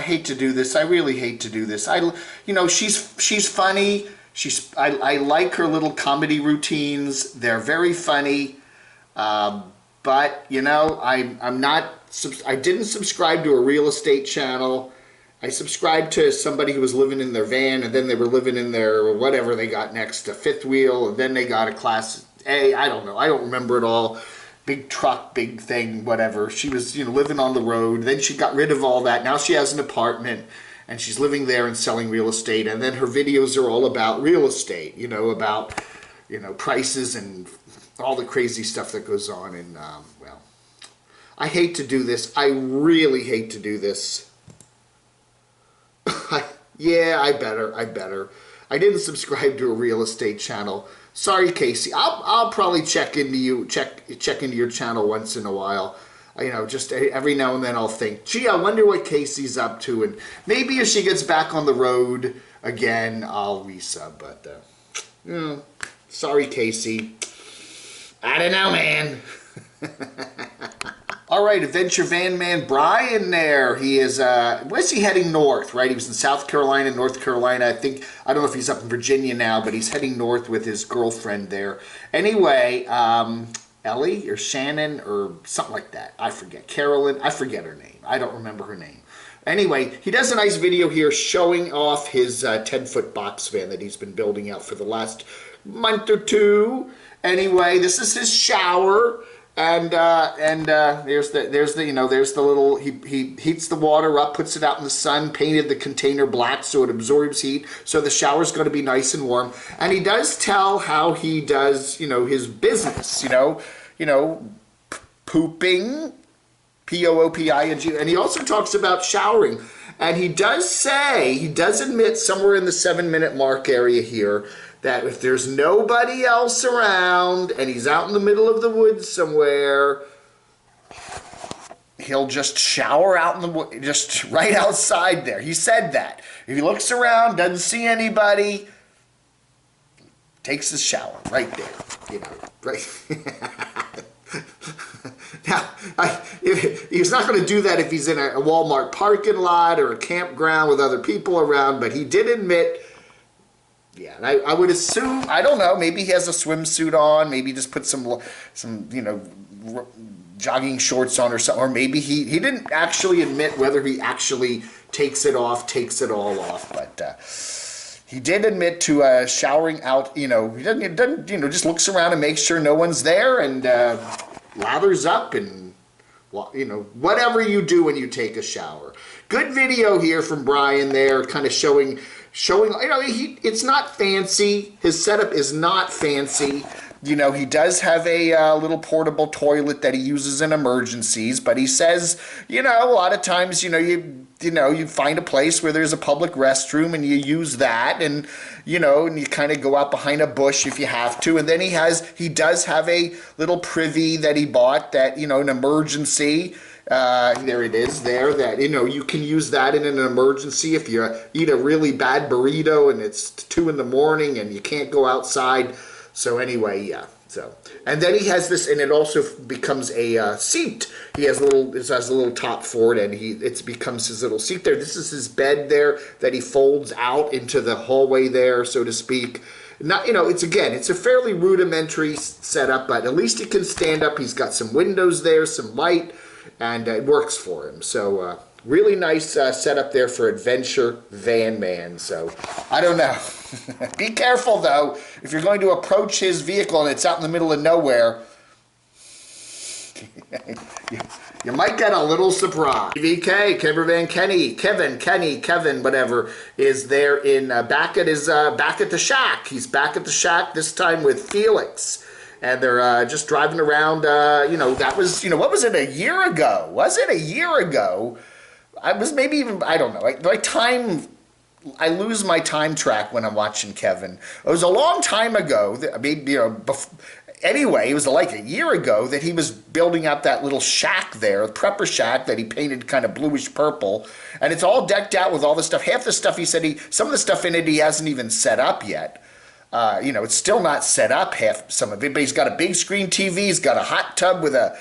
hate to do this. I really hate to do this. You know, she's funny. I like her little comedy routines. They're very funny. But you know, I didn't subscribe to a real estate channel. I subscribed to somebody who was living in their van, and then they were living in their whatever they got next, a fifth wheel, and then they got a Class A. I don't know. I don't remember it all. Big truck, big thing, whatever. She was, you know, living on the road. Then she got rid of all that. Now she has an apartment, and she's living there and selling real estate. And then her videos are all about real estate, you know, about, you know, prices and all the crazy stuff that goes on. And, well, I hate to do this. I really hate to do this. Yeah, I better. I didn't subscribe to a real estate channel. Sorry, Casey. I'll probably check into your channel once in a while. You know, just every now and then I'll think, gee, I wonder what Casey's up to, and maybe if she gets back on the road again, I'll resub. But you know, sorry, Casey. I don't know, man. All right, Adventure Van Man Brian there. He is, where's he heading north, right? He was in South Carolina, North Carolina. I don't know if he's up in Virginia now, but he's heading north with his girlfriend there. Anyway, Ellie or Shannon or something like that. I forget. Carolyn, I forget her name. I don't remember her name. Anyway, he does a nice video here showing off his 10-foot box van that he's been building out for the last month or two. Anyway, this is his shower. And there's the little, he heats the water up, puts it out in the sun, painted the container black so it absorbs heat, so the shower's going to be nice and warm. And he does tell how he does, you know, his business, you know, pooping, P-O-O-P-I-N-G, and he also talks about showering. And he does say, he does admit somewhere in the 7-minute mark area here, that if there's nobody else around and he's out in the middle of the woods somewhere, he'll just shower out in the woods, just right outside there. He said that. If he looks around, doesn't see anybody, takes his shower right there. You know, right. Now, he's not going to do that if he's in a Walmart parking lot or a campground with other people around, but he did admit. Yeah, and I would assume, I don't know, maybe he has a swimsuit on, maybe just put some you know, jogging shorts on or something, or maybe he didn't actually admit whether he actually takes it all off, but he did admit to showering out, you know, he doesn't, you know, just looks around and makes sure no one's there and lathers up and, you know, whatever you do when you take a shower. Good video here from Brian there, kind of showing, you know, it's not fancy. His setup is not fancy. You know, he does have a little portable toilet that he uses in emergencies, but he says, you know, a lot of times, you know, you find a place where there's a public restroom and you use that, and you know, and you kind of go out behind a bush if you have to. And then he does have a little privy that he bought that, you know, an emergency. There it is there, that, you know, you can use that in an emergency if you eat a really bad burrito and it's 2 in the morning and you can't go outside. So anyway, yeah. So, and then he has this, and it also becomes a seat. It has a little top for it, and it becomes his little seat there. This is his bed there that he folds out into the hallway there, so to speak. Not, you know, it's a fairly rudimentary setup, but at least he can stand up. He's got some windows there, some light, and it works for him. So really nice setup there for Adventure Van Man. So I don't know. Be careful though, if you're going to approach his vehicle and it's out in the middle of nowhere, you might get a little surprise. VK, Kevin, whatever, is there in back at the shack. He's back at the shack this time with Felix. And they're just driving around, you know, that was, you know, what was it, a year ago? Was it a year ago? I was maybe even, I don't know. I lose my time track when I'm watching Kevin. It was a long time ago. I mean, you know, anyway, it was like a year ago that he was building out that little shack there, the prepper shack that he painted kind of bluish purple. And it's all decked out with all the stuff. Half the stuff he said some of the stuff in it he hasn't even set up yet. You know, it's still not set up, some of it, but he's got a big screen TV, he's got a hot tub with a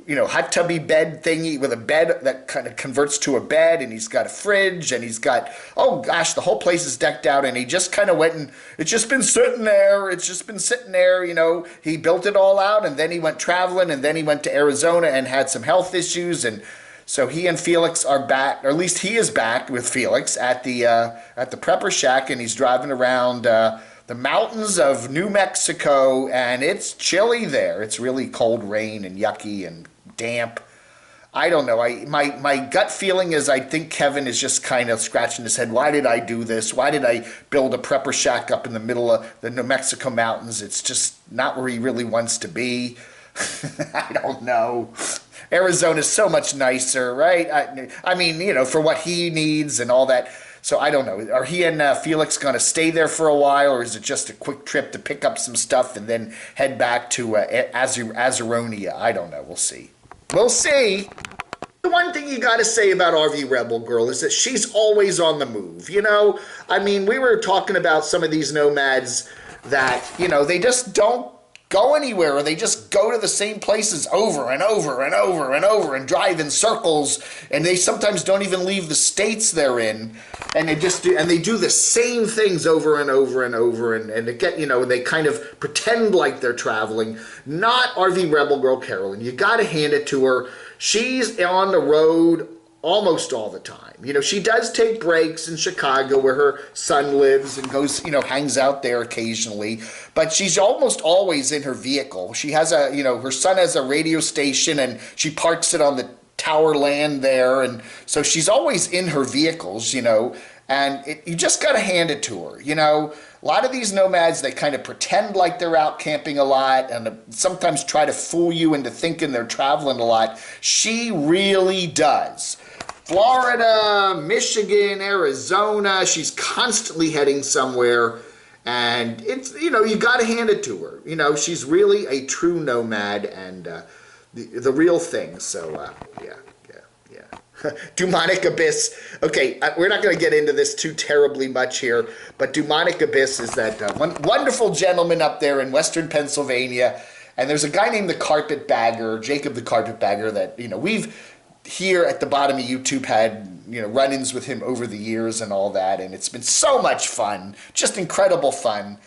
hot tubby bed thingy with a bed that kind of converts to a bed, and he's got a fridge, and he's got, oh gosh, the whole place is decked out, and he just kind of went and it's just been sitting there. It's just been sitting there, He built it all out, and then he went traveling, and then he went to Arizona and had some health issues, and so he and Felix are back, or at least he is back with Felix at the Prepper Shack, and he's driving around the mountains of New Mexico, and it's chilly there. It's really cold rain and yucky and damp. I don't know. My gut feeling is I think Kevin is just kind of scratching his head. Why did I do this? Why did I build a prepper shack up in the middle of the New Mexico mountains? It's just not where he really wants to be. I don't know. Arizona's so much nicer, right? I mean, for what he needs and all that. So I don't know. Are he and Felix going to stay there for a while, or is it just a quick trip to pick up some stuff and then head back to Azaronia? I don't know. We'll see. We'll see. The one thing you got to say about RV Rebel Girl is that she's always on the move. I mean, we were talking about some of these nomads that, they just don't go anywhere, or they just go to the same places over and over and over and over and drive in circles, and they sometimes don't even leave the states they're in, and they do the same things over and over and over, and they get, they kind of pretend like they're traveling. Not RV Rebel Girl Carolyn. You got to hand it to her. She's on the road almost all the time. She does take breaks in Chicago where her son lives and goes, hangs out there occasionally, but she's almost always in her vehicle. She has her son has a radio station, and she parks it on the tower land there, and so she's always in her vehicles, and you just got to hand it to her. A lot of these nomads, they kind of pretend like they're out camping a lot, and sometimes try to fool you into thinking they're traveling a lot. She really does. Florida, Michigan, Arizona, she's constantly heading somewhere, and it's, you got to hand it to her. She's really a true nomad, and the real thing. So yeah. Demonic Abyss. Okay, we're not going to get into this too terribly much here, but Demonic Abyss is that one wonderful gentleman up there in western Pennsylvania, and there's a guy named the Carpetbagger, Jacob the Carpetbagger, that we've here at the bottom of YouTube had run-ins with him over the years and all that, and it's been so much fun, just incredible fun.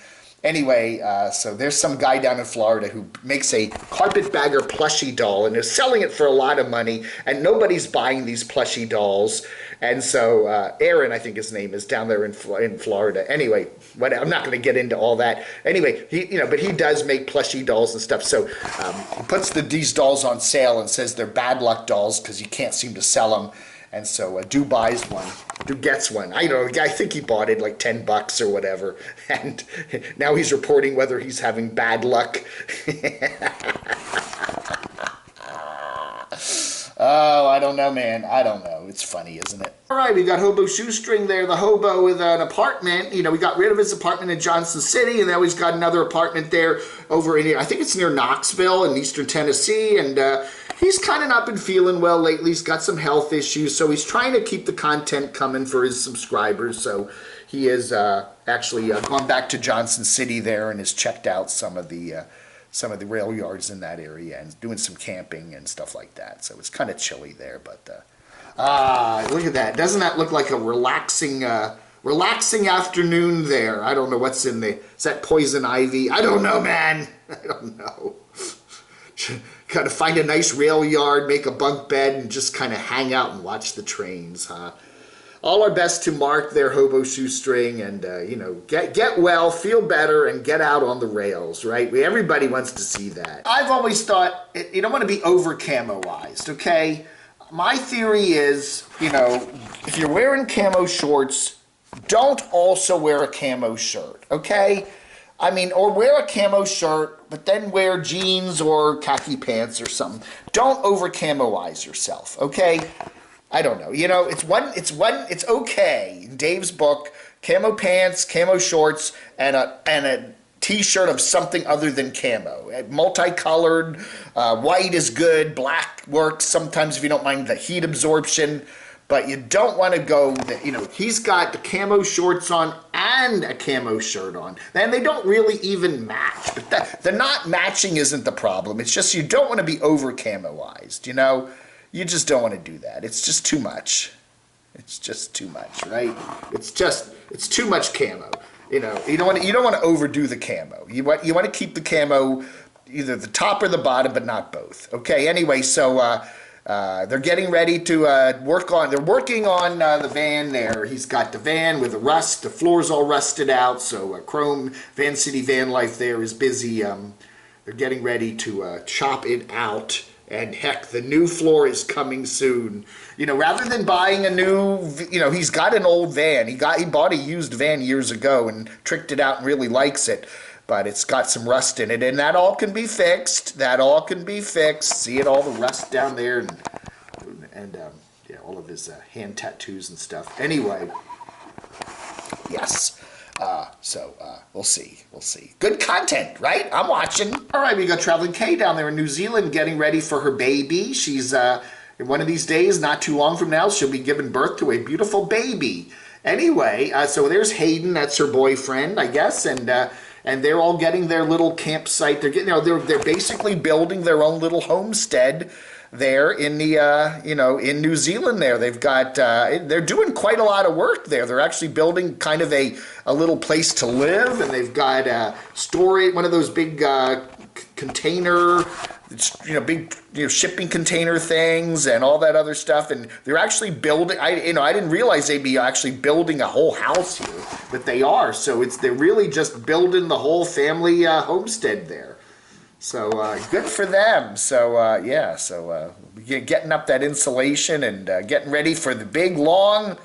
Anyway, so there's some guy down in Florida who makes a Carpetbagger plushie doll, and is selling it for a lot of money, and nobody's buying these plushie dolls. And so Aaron, I think his name is, down there in Florida. Anyway, I'm not going to get into all that. Anyway, but he does make plushie dolls and stuff. So he puts these dolls on sale and says they're bad luck dolls because you can't seem to sell them. And so Do buys one. Do gets one. I don't know. I think he bought it like $10 or whatever. And now he's reporting whether he's having bad luck. Oh, I don't know, man. I don't know. It's funny, isn't it? All right, we got Hobo Shoestring there, the hobo with an apartment. We got rid of his apartment in Johnson City, and now he's got another apartment there over in, I think it's near Knoxville in eastern Tennessee, and he's kind of not been feeling well lately. He's got some health issues, so he's trying to keep the content coming for his subscribers. So he has actually gone back to Johnson City there and has checked out some of the rail yards in that area and doing some camping and stuff like that. So it's kind of chilly there, but look at that. Doesn't that look like a relaxing afternoon there? I don't know what's in there. Is that poison ivy? I don't know, man. I don't know. Got to find a nice rail yard, make a bunk bed, and just kind of hang out and watch the trains, huh? All our best to Mark there, Hobo Shoestring, and get well, feel better, and get out on the rails, right? Everybody wants to see that. I've always thought you don't want to be over camo-ized, okay? My theory is, if you're wearing camo shorts, don't also wear a camo shirt, okay? I mean, or wear a camo shirt, but then wear jeans or khaki pants or something. Don't over camo-ize yourself, okay? I don't know. It's okay. In Dave's book, camo pants, camo shorts, and a t-shirt of something other than camo. Multicolored, white is good, black works sometimes if you don't mind the heat absorption, but you don't want to go, he's got the camo shorts on and a camo shirt on. And they don't really even match. But the not matching isn't the problem. It's just you don't want to be over camoized, you know? You just don't want to do that. It's just too much. It's just too much, right? It's too much camo. You know, you don't want to overdo the camo. You want to keep the camo either the top or the bottom, but not both. Okay, anyway, so they're getting ready to they're working on the van there. He's got the van with the rust, the floor's all rusted out, so Chrome Van City Van Life there is busy. They're getting ready to chop it out, and heck, the new floor is coming soon. You know, rather than buying a new, you know, he's got an old van. He bought a used van years ago and tricked it out and really likes it. But it's got some rust in it, and that all can be fixed. That all can be fixed. See it, all the rust down there, and yeah, all of his hand tattoos and stuff. Anyway, yes. So we'll see. We'll see. Good content, right? I'm watching. All right, we got Traveling Kay down there in New Zealand getting ready for her baby. She's one of these days, not too long from now, she'll be giving birth to a beautiful baby. Anyway, so there's Hayden. That's her boyfriend, I guess, and they're all getting their little campsite. They're getting, they're basically building their own little homestead there in the in New Zealand. There, they've got they're doing quite a lot of work there. They're actually building kind of a little place to live, and they've got storage, one of those big container, big shipping container things and all that other stuff. And they're actually building. I didn't realize they'd be actually building a whole house here, but they are. So they're really just building the whole family homestead there. So good for them. So yeah, so getting up that insulation and getting ready for the big long.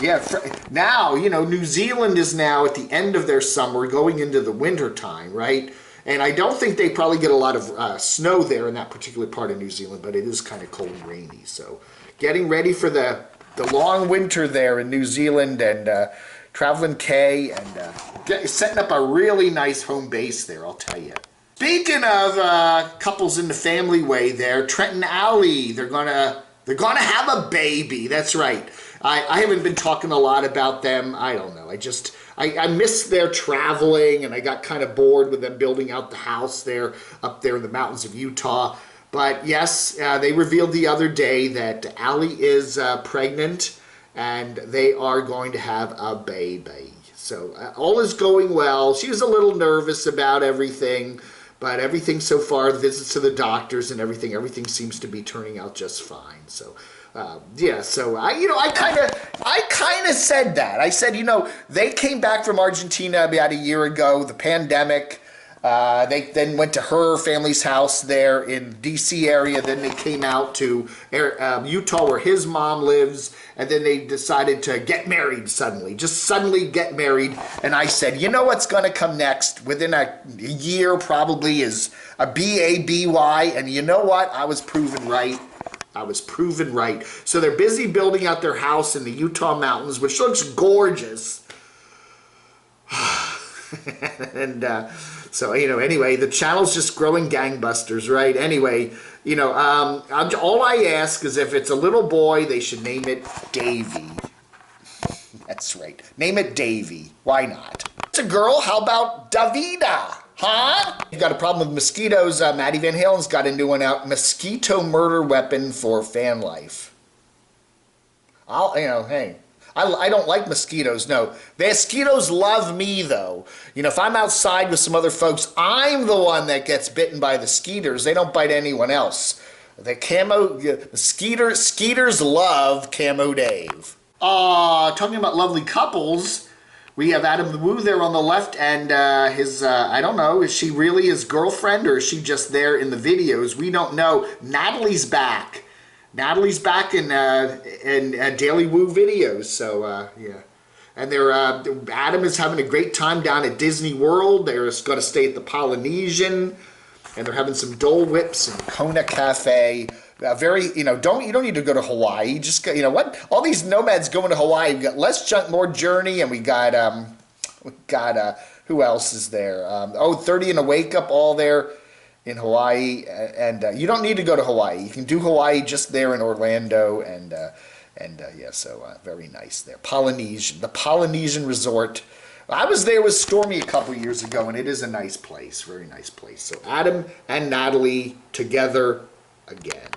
Yeah, now New Zealand is now at the end of their summer, going into the winter time, right? And I don't think they probably get a lot of snow there in that particular part of New Zealand, but it is kind of cold and rainy. So getting ready for the long winter there in New Zealand, and Traveling Kay, and setting up a really nice home base there, I'll tell you. Speaking of couples in the family way there, Trent and Allie, they're gonna have a baby. That's right. I haven't been talking a lot about them. I don't know. I missed their traveling, and I got kind of bored with them building out the house there up there in the mountains of Utah. But yes, they revealed the other day that Allie is pregnant, and they are going to have a baby. So all is going well. She was a little nervous about everything, but everything so far, the visits to the doctors and everything seems to be turning out just fine. So. Yeah, so I kind of said that. I said, they came back from Argentina about a year ago, the pandemic. They then went to her family's house there in D.C. area. Then they came out to Utah, where his mom lives, and then they decided to get married suddenly. Just suddenly get married. And I said, what's going to come next? Within a year, probably, is a baby. And you know what? I was proven right. So they're busy building out their house in the Utah mountains, which looks gorgeous. And so, anyway, the channel's just growing gangbusters, right? Anyway, all I ask is if it's a little boy, they should name it Davy. That's right. Name it Davy. Why not? It's a girl. How about Davida? Huh? You've got a problem with mosquitoes. Maddie Van Halen's got a new one out. Mosquito murder weapon for fan life. Hey, I don't like mosquitoes. No, the mosquitoes love me though. If I'm outside with some other folks, I'm the one that gets bitten by the skeeters. They don't bite anyone else. The skeeters love Camo Dave. Talking about lovely couples. We have Adam the Woo there on the left, and his, I don't know, is she really his girlfriend, or is she just there in the videos? We don't know. Natalie's back. Natalie's back in Daily Woo videos, so, yeah. And Adam is having a great time down at Disney World. They're going to stay at the Polynesian, and they're having some Dole Whips and Kona Cafe. You don't need to go to Hawaii. Just what? All these nomads going to Hawaii. We got Less Junk, More Journey, and we got who else is there? 30 and a Wake Up, all there in Hawaii. And you don't need to go to Hawaii. You can do Hawaii just there in Orlando, and yeah, so very nice there. The Polynesian Resort. I was there with Stormy a couple years ago, and it is a nice place, very nice place. So Adam and Natalie together again.